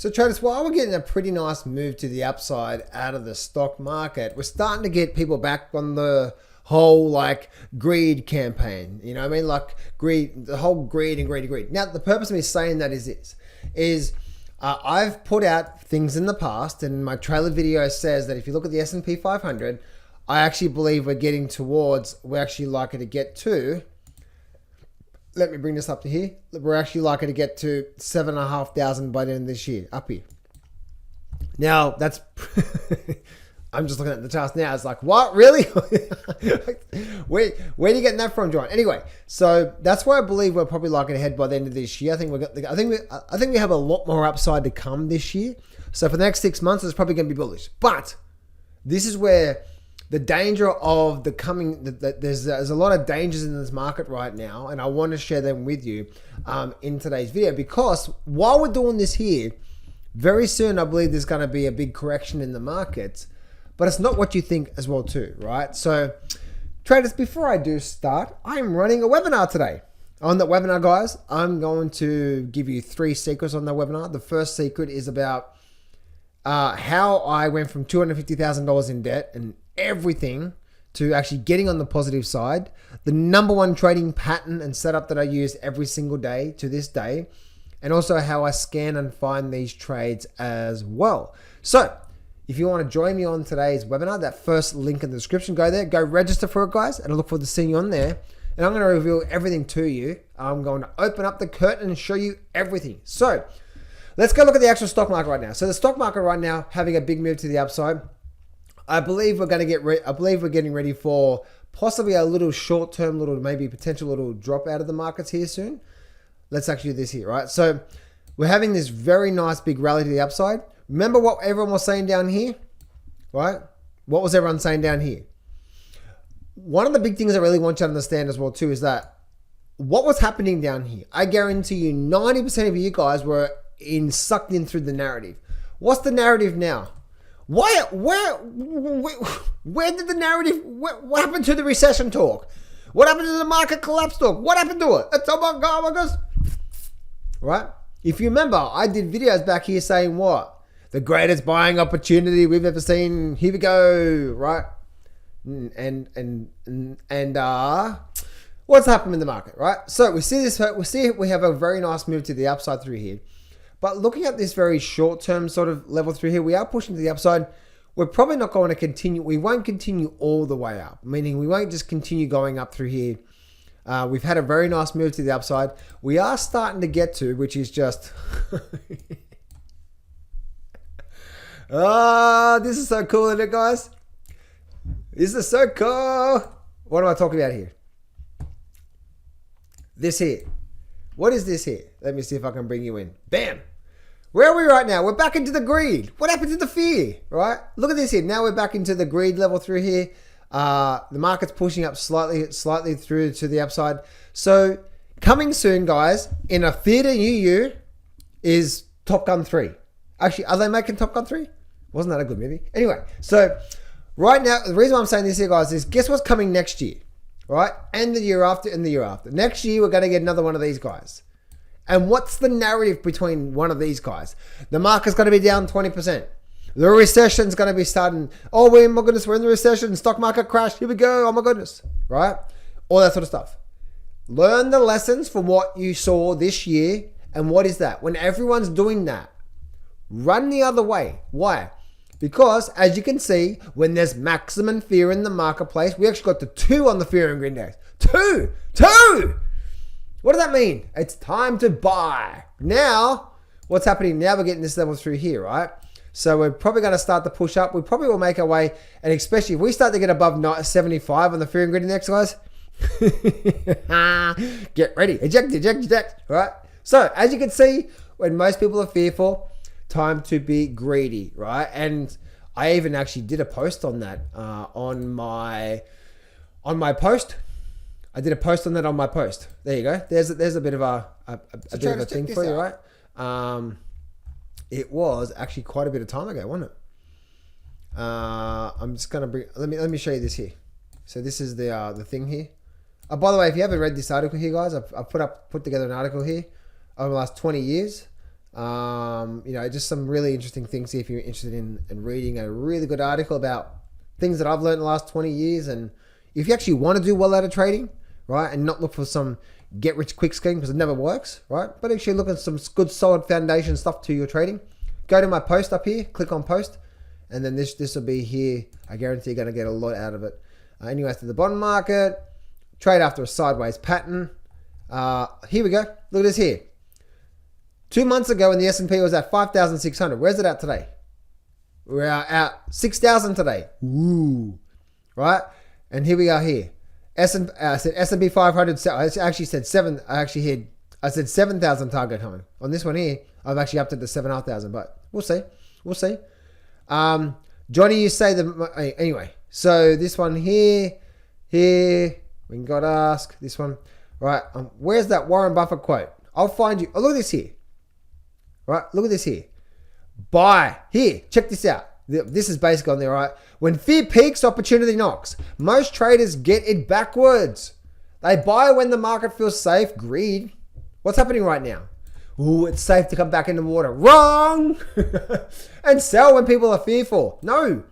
So traders, while we're getting a pretty nice move to the upside out of the stock market, we're starting to get people back on the whole like greed campaign. You know what I mean? Like greed, the whole greed and greed. Now, the purpose of me saying that is this, I've put out things in the past, and my trailer video says that if you look at the S&P 500, I actually believe we're actually likely to get to, let me bring this up to here. We're actually likely to get to 7,500 by the end of this year, up here. Now, that's, I'm just looking at the charts now. It's like, what, really? where are you getting that from, John? Anyway, so that's why I believe we're probably likely to head by the end of this year. I think we have a lot more upside to come this year. So for the next 6 months, it's probably going to be bullish. But this is where the danger of the coming, there's a lot of dangers in this market right now, and I want to share them with you in today's video, because while we're doing this here, very soon I believe there's going to be a big correction in the markets, but it's not what you think as well too, right? So traders, before I do start, I'm running a webinar today. On that webinar, guys, I'm going to give you 3 secrets on that webinar. The first secret is about how I went from $250,000 in debt and everything to actually getting on the positive side, the number one trading pattern and setup that I use every single day to this day, and also how I scan and find these trades as well. So if you want to join me on today's webinar, that first link in the description, go there, go register for it, guys, and I look forward to seeing you on there. And I'm going to reveal everything to you. I'm going to open up the curtain and show you everything. So let's go look at the actual stock market right now. So the stock market right now having a big move to the upside. I believe we're getting ready for possibly a little short-term, maybe potential little drop out of the markets here soon. Let's actually do this here, right? So we're having this very nice big rally to the upside. Remember what everyone was saying down here, right? What was everyone saying down here? One of the big things I really want you to understand as well too is that what was happening down here, I guarantee you 90% of you guys were sucked in through the narrative. What's the narrative now? Where did the narrative, what happened to the recession talk? What happened to the market collapse talk? What happened to it? It's, oh my God. Right? If you remember, I did videos back here saying what? The greatest buying opportunity we've ever seen. Here we go, right? And what's happened in the market, right? So we have a very nice move to the upside through here. But looking at this very short-term sort of level through here, we are pushing to the upside. We're probably not going to continue. We won't continue all the way up, meaning we won't just continue going up through here. We've had a very nice move to the upside. We are starting to get to, which is just... this is so cool, isn't it, guys? This is so cool. What am I talking about here? This here. What is this here? Let me see if I can bring you in. Bam. Where are we right now? We're back into the greed. What happened to the fear, right? Look at this here. Now we're back into the greed level through here. The market's pushing up slightly through to the upside. So coming soon, guys, in a theater near you is Top Gun 3. Actually, are they making Top Gun 3? Wasn't that a good movie? Anyway, so right now, the reason why I'm saying this here, guys, is guess what's coming next year, right? And the year after and the year after. Next year, we're going to get another one of these guys. And what's the narrative between one of these guys? The market's going to be down 20%. The recession's going to be starting. Oh, my goodness, we're in the recession. Stock market crash. Here we go. Oh, my goodness. Right? All that sort of stuff. Learn the lessons from what you saw this year. And what is that? When everyone's doing that, run the other way. Why? Because, as you can see, when there's maximum fear in the marketplace, we actually got the 2 on the fear and greed index. 2! What does that mean? It's time to buy. Now, what's happening now? We're getting this level through here, right? So we're probably going to start to push up. We probably will make our way, and especially if we start to get above 75 on the fear and greed index, guys, get ready. Eject, right? So, as you can see, when most people are fearful, time to be greedy, right? And I even actually did a post on that on my post. I did a post on that on my post. There you go. There's a bit of a bit of a thing for you, right? It was actually quite a bit of time ago, wasn't it? I'm just gonna bring. Let me show you this here. So this is the thing here. By the way, if you haven't read this article here, guys, I've put together an article here over the last 20 years. Just some really interesting things here if you're interested in reading a really good article about things that I've learned in the last 20 years. And if you actually want to do well out of trading, right, and not look for some get rich quick scheme because it never works, right, but actually look at some good solid foundation stuff to your trading, go to my post up here, click on post, and then this will be here. I guarantee you're going to get a lot out of it. Anyways, to the bond market, trade after a sideways pattern. Here we go. Look at this here. 2 months ago when the S&P was at 5,600, where's it at today? We're at 6,000 today. Ooh, right? And here we are here. I said S&P 500. I actually said 7. I said 7,000 target home. On this one here, I've actually upped it to 7,500. But we'll see. We'll see. Johnny, you say anyway. So this one here, we can go to ask this one. Right? Where's that Warren Buffett quote? I'll find you. Oh, look at this here. Right? Look at this here. Buy. Here, check this out. This is basically on there, right? When fear peaks, opportunity knocks. Most traders get it backwards. They buy when the market feels safe. Greed. What's happening right now? Ooh, it's safe to come back in the water. Wrong! And sell when people are fearful. No.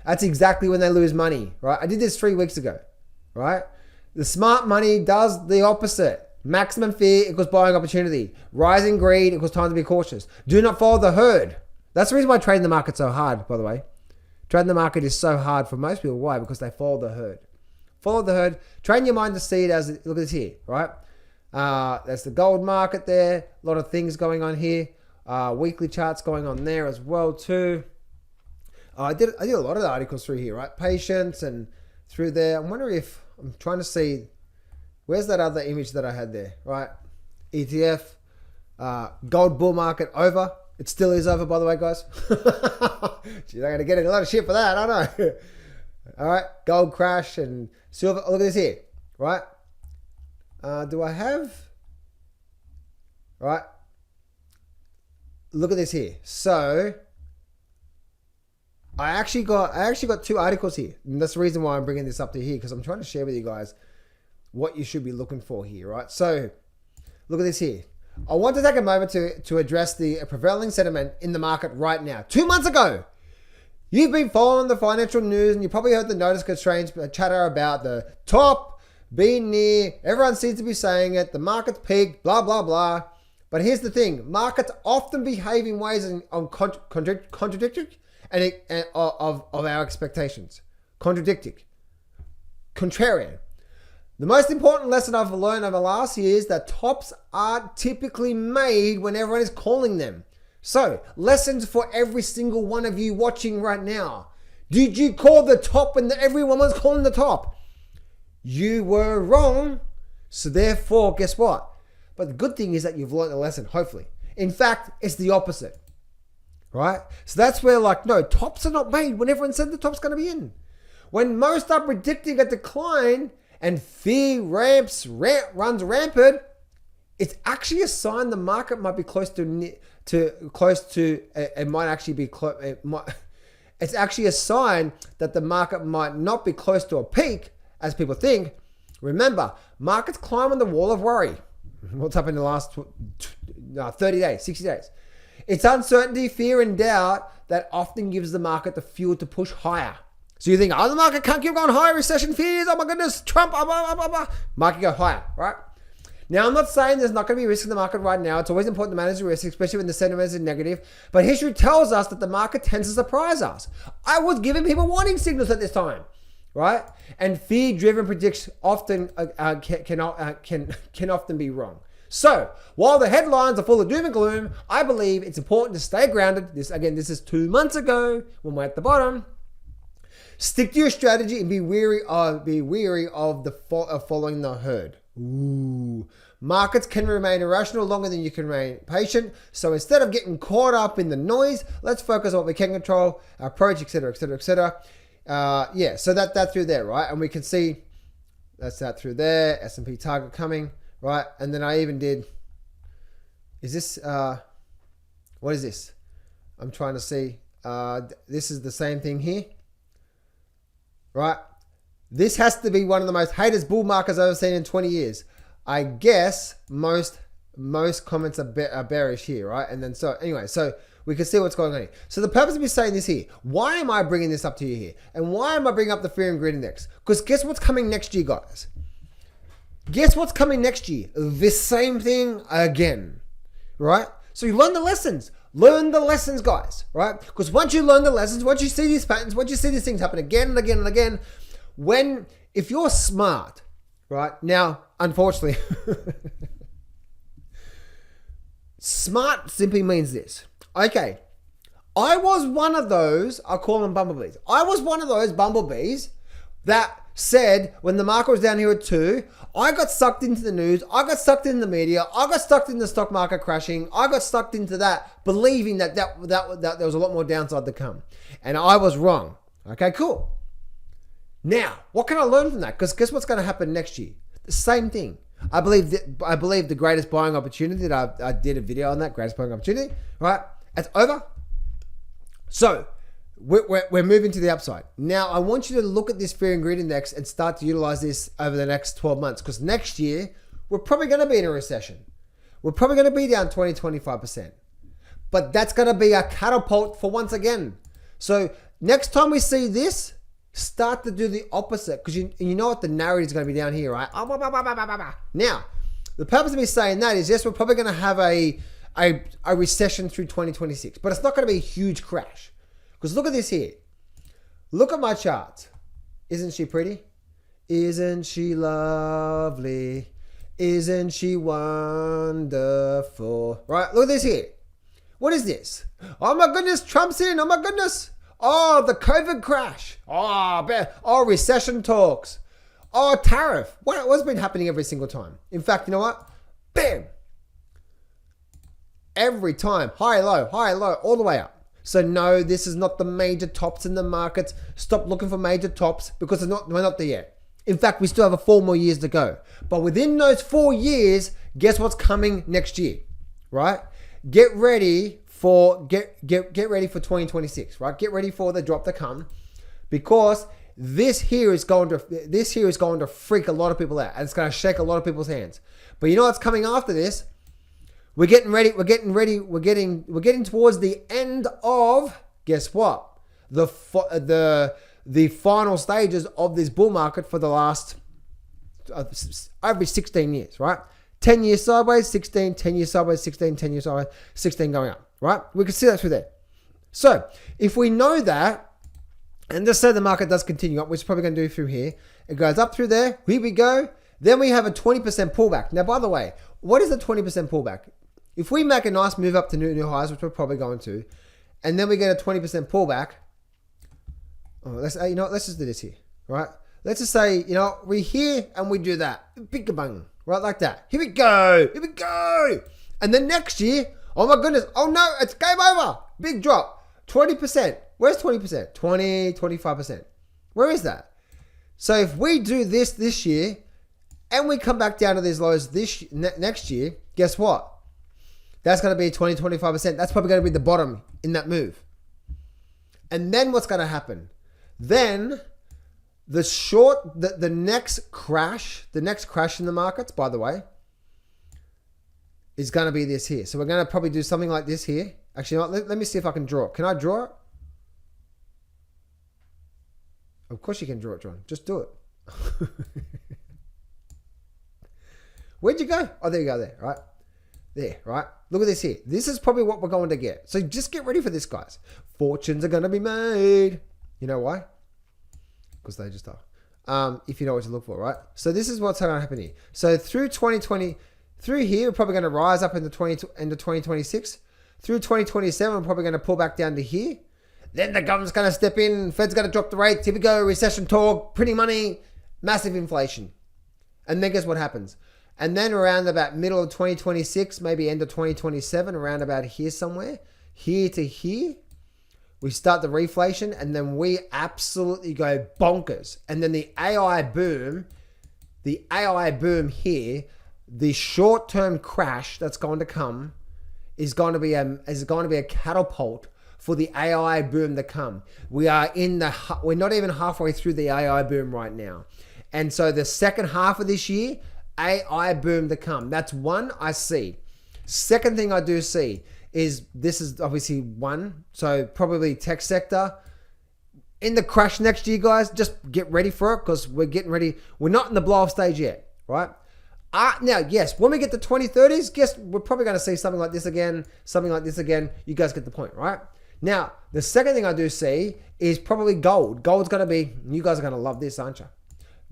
That's exactly when they lose money, right? I did this 3 weeks ago, right? The smart money does the opposite. Maximum fear equals buying opportunity. Rising greed equals time to be cautious. Do not follow the herd. That's the reason why trading the market's so hard, by the way. Trading the market is so hard for most people. Why? Because they follow the herd. Follow the herd. Train your mind to see it as, look at this here, right? There's the gold market there. A lot of things going on here. Weekly charts going on there as well too. I did a lot of articles through here, right? Patience and through there. I'm wondering if, I'm trying to see, where's that other image that I had there, right? ETF, gold bull market over. It still is over, by the way, guys. Gee, I'm going to get a lot of shit for that, I know. All right, gold crash and silver. Look at this here, right? Do I have? Right. Look at this here. So I actually got 2 articles here. And that's the reason why I'm bringing this up to here, because I'm trying to share with you guys what you should be looking for here, right? So look at this here. I want to take a moment to address the prevailing sentiment in the market right now. 2 months ago, you've been following the financial news and you probably heard the notice constraints chatter about the top being near. Everyone seems to be saying it. The market's peaked, blah, blah, blah. But here's the thing. Markets often behave in ways contradictory of our expectations. Contrarian. The most important lesson I've learned over the last year is that tops aren't typically made when everyone is calling them. So, lessons for every single one of you watching right now. Did you call the top when everyone was calling the top? You were wrong. So therefore, guess what? But the good thing is that you've learned a lesson, hopefully. In fact, it's the opposite. Right? So that's where no, tops are not made when everyone said the top's going to be in. When most are predicting a decline and fear runs rampant, it's actually a sign the market might be it's actually a sign that the market might not be close to a peak, as people think. Remember, markets climb on the wall of worry. What's happened in the last 30 days, 60 days? It's uncertainty, fear, and doubt that often gives the market the fuel to push higher. So you think, the market can't keep going higher, recession fears, oh my goodness, Trump, blah, blah, blah, blah. Market go higher, right? Now, I'm not saying there's not going to be risk in the market right now. It's always important to manage the risk, especially when the sentiment is negative. But history tells us that the market tends to surprise us. I was giving people warning signals at this time, right? And fear-driven predictions often can often be wrong. So, while the headlines are full of doom and gloom, I believe it's important to stay grounded. This is 2 months ago when we're at the bottom. Stick to your strategy and be wary of following the herd. Ooh. Markets can remain irrational longer than you can remain patient. So instead of getting caught up in the noise, let's focus on what we can control, our approach, etc., etc., etc. So that's through there, right? And we can see that's that through there. S&P target coming, right? And then I even did. Is this? What is this? I'm trying to see. This is the same thing here, right? This has to be one of the most hatest bull markets I've ever seen in 20 years. I guess most most comments are bearish here, right? And then so anyway, so we can see what's going on here. So the purpose of me saying this here, why am I bringing this up to you here? And why am I bringing up the fear and greed index? Because guess what's coming next year, guys? Guess what's coming next year? The same thing again, right? So you learn the lessons. Learn the lessons, guys, right? Because once you learn the lessons, once you see these patterns, once you see these things happen again and again and again, if you're smart, right? Now, unfortunately, smart simply means this. Okay, I was one of those, I call them bumblebees. I was one of those bumblebees that said when the market was down here at 2, I got sucked into the news, I got sucked in the media, I got sucked in the stock market crashing, I got sucked into that, believing that there was a lot more downside to come. And I was wrong. Okay, cool. Now, what can I learn from that? Because guess what's going to happen next year? The same thing. I believe the greatest buying opportunity that I did a video on that, greatest buying opportunity, right? It's over. So, we're moving to the upside. Now, I want you to look at this fear and greed index and start to utilize this over the next 12 months. Because next year, we're probably going to be in a recession. We're probably going to be down 20-25%. But that's going to be a catapult for once again. So, next time we see this, start to do the opposite. Because you know what the narrative is going to be down here, right? Now, the purpose of me saying that is, yes, we're probably going to have a recession through 2026. But it's not going to be a huge crash. Because look at this here. Look at my charts. Isn't she pretty? Isn't she lovely? Isn't she wonderful? Right? Look at this here. What is this? Oh my goodness, Trump's in. Oh my goodness. Oh, the COVID crash. Oh, recession talks. Oh, tariff. What's been happening every single time? In fact, you know what? Bam. Every time. High, low, all the way up. So no, this is not the major tops in the markets. Stop looking for major tops because we're not there yet. In fact, we still have 4 more years to go. But within those 4 years, guess what's coming next year, right? Get ready for 2026, right? Get ready for the drop to come, because this here is going to freak a lot of people out, and it's going to shake a lot of people's hands. But you know what's coming after this? We're getting ready. We're getting towards the end of, guess what? The final stages of this bull market for the last average 16 years, right? 10 years sideways, 16, 10 years sideways, 16, 10 years sideways, 16 going up, right? We can see that through there. So if we know that, and just say the market does continue up, which is probably going to do through here, it goes up through there, here we go. Then we have a 20% pullback. Now, by the way, what is a 20% pullback? If we make a nice move up to new highs, which we're probably going to, and then we get a 20% pullback, let's just do this here, right? Let's just say, we're here and we do that. Big bang, right? Like that. Here we go. And then next year, oh my goodness, oh no, it's game over. Big drop. 20%. Where's 20%? 20, 25%. Where is that? So if we do this year and we come back down to these lows next year, guess what? That's going to be 20, 25%. That's probably going to be the bottom in that move. And then what's going to happen? Then the next crash in the markets, by the way, is going to be this here. So we're going to probably do something like this here. Actually, let me see if I can draw it. Can I draw it? Of course you can draw it, John. Just do it. Where'd you go? Oh, there you go there, right? There, right? Look at this here. This is probably what we're going to get. So just get ready for this, guys. Fortunes are going to be made. You know why? Because they just are. If you know what to look for, right? So this is what's going to happen here. So through 2020, through here, we're probably going to rise up into 2026. Through 2027, we're probably going to pull back down to here. Then the government's going to step in. Fed's going to drop the rates. Here we go. Recession talk, printing money, massive inflation. And then guess what happens? And then around about middle of 2026, maybe end of 2027, around about here somewhere, here to here, we start the reflation, and then we absolutely go bonkers. And then the AI boom here, the short-term crash that's going to come is going to be a catapult for the AI boom to come. We're not even halfway through the AI boom right now. And so the second half of this year, AI boom to come. That's one I see. Second thing I do see is this is obviously one. So probably tech sector. In the crash next year, guys, just get ready for it because we're getting ready. We're not in the blow off stage yet, right? Now, yes, when we get to 2030s, guess we're probably going to see something like this again, something like this again. You guys get the point, right? Now, the second thing I do see is probably gold. Gold's going to be, you guys are going to love this, aren't you?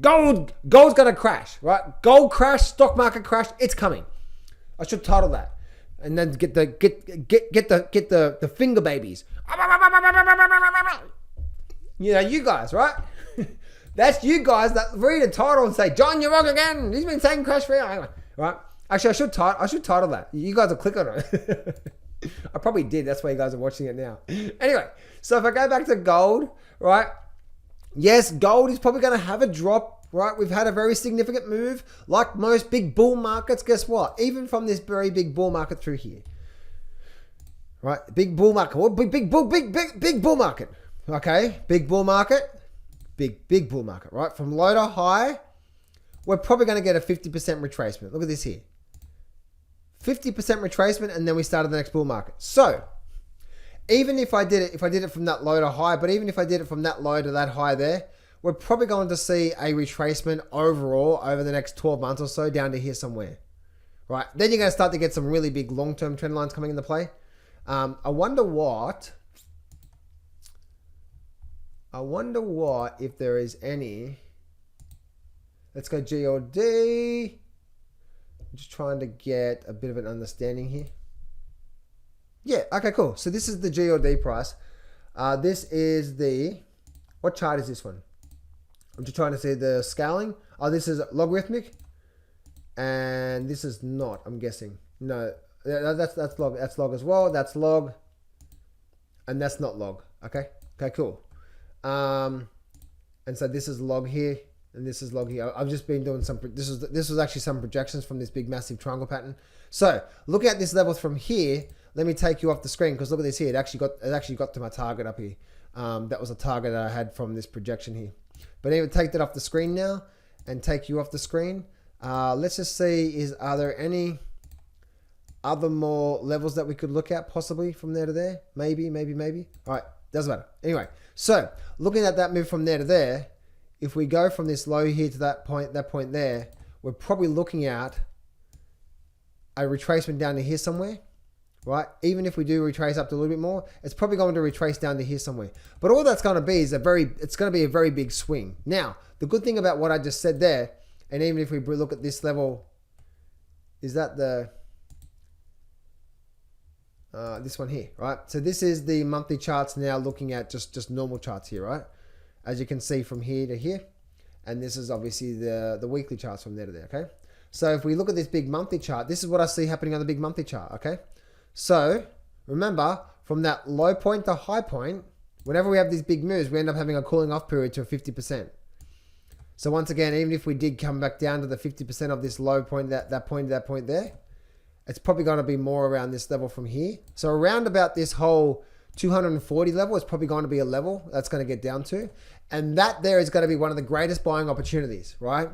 Gold's going to crash, right? Gold crash, stock market crash, it's coming. I should title that. And then get the finger babies. You know, you guys, right? That's you guys that read a title and say, John, you're wrong again. He's been saying crash for you. Right? Actually, I should title that. You guys will click on it. I probably did. That's why you guys are watching it now. Anyway, so if I go back to gold, right? Yes, gold is probably going to have a drop, right? We've had a very significant move. Like most big bull markets, guess what? Even from this very big bull market through here. Right? Big bull market. Big bull market. Okay? Big bull market. Big bull market, right? From low to high, we're probably going to get a 50% retracement. Look at this here. 50% retracement, and then we started the next bull market. So, even if I did it from that low to high, but even if I did it from that low to that high there, we're probably going to see a retracement overall over the next 12 months or so down to here somewhere, right? Then you're going to start to get some really big long-term trend lines coming into play. I wonder what if there is any. Let's go GLD. I'm just trying to get a bit of an understanding here. Yeah, okay, cool. So this is the GLD price. This is the, what chart is this one? I'm just trying to see the scaling. Oh, this is logarithmic. And this is not, I'm guessing. No, that's log. That's log as well. That's log. And that's not log. Okay, cool. And so this is log here, and this is log here. I've just been doing some, this was actually some projections from this big massive triangle pattern. So looking at this level from here, let me take you off the screen because look at this here. It actually got to my target up here. That was a target that I had from this projection here. But anyway, take that off the screen now and take you off the screen. Let's just see, are there any other more levels that we could look at possibly from there to there? Maybe. All right, doesn't matter. Anyway, so looking at that move from there to there, if we go from this low here to that point there, we're probably looking at a retracement down to here somewhere, right? Even if we do retrace up to a little bit more, it's probably going to retrace down to here somewhere. But all that's going to be is it's going to be a very big swing. Now, the good thing about what I just said there, and even if we look at this level, is that this one here, right? So this is the monthly charts now looking at just normal charts here, right? As you can see from here to here. And this is obviously the weekly charts from there to there, okay? So if we look at this big monthly chart, this is what I see happening on the big monthly chart, okay? So remember, from that low point to high point, whenever we have these big moves, we end up having a cooling off period to 50%. So once again, even if we did come back down to the 50% of this low point, that point there, it's probably going to be more around this level from here. So around about this whole 240 level is probably going to be a level that's going to get down to. And that there is going to be one of the greatest buying opportunities, right?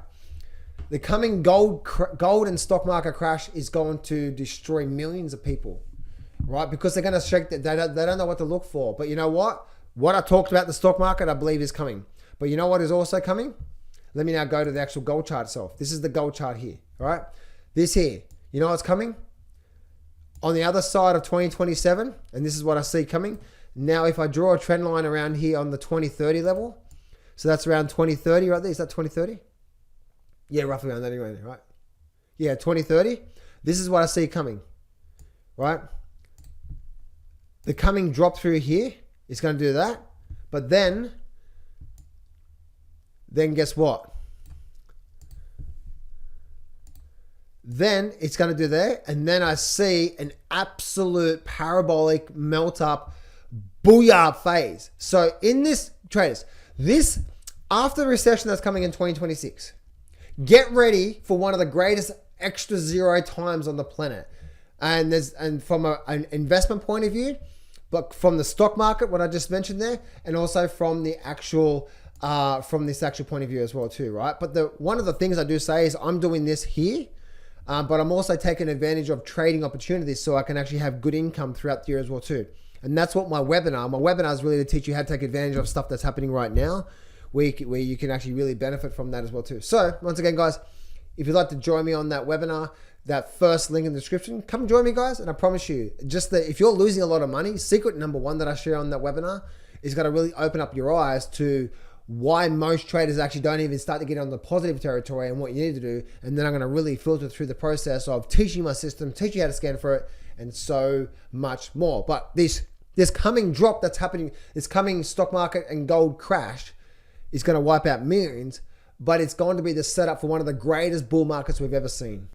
The coming gold and stock market crash is going to destroy millions of people, right? Because they're going to shake that. They don't know what to look for. But you know what? What I talked about the stock market, I believe is coming. But you know what is also coming? Let me now go to the actual gold chart itself. This is the gold chart here, all right? This here. You know what's coming? On the other side of 2027, and this is what I see coming. Now, if I draw a trend line around here on the 2030 level, so that's around 2030 right there. Is that 2030? Yeah, roughly around that anyway, right? Yeah, 2030. This is what I see coming, right? The coming drop through here is going to do that. But then guess what? Then it's going to do there. And then I see an absolute parabolic melt up booyah phase. So in this, traders, this after the recession that's coming in 2026, get ready for one of the greatest extra zero times on the planet. And from an investment point of view, but from the stock market, what I just mentioned there, and also from the actual from this actual point of view as well too, right? But one of the things I do say is I'm doing this here. But I'm also taking advantage of trading opportunities so I can actually have good income throughout the year as well too. And that's what my webinar is really to teach you how to take advantage of stuff that's happening right now, where you can actually really benefit from that as well too. So once again, guys, if you'd like to join me on that webinar, that first link in the description, come join me, guys. And I promise you, just that if you're losing a lot of money, secret number one that I share on that webinar is going to really open up your eyes to why most traders actually don't even start to get on the positive territory and what you need to do. And then I'm going to really filter through the process of teaching my system, teach you how to scan for it, and so much more. But this coming drop that's happening, this coming stock market and gold crash is going to wipe out millions, but it's going to be the setup for one of the greatest bull markets we've ever seen.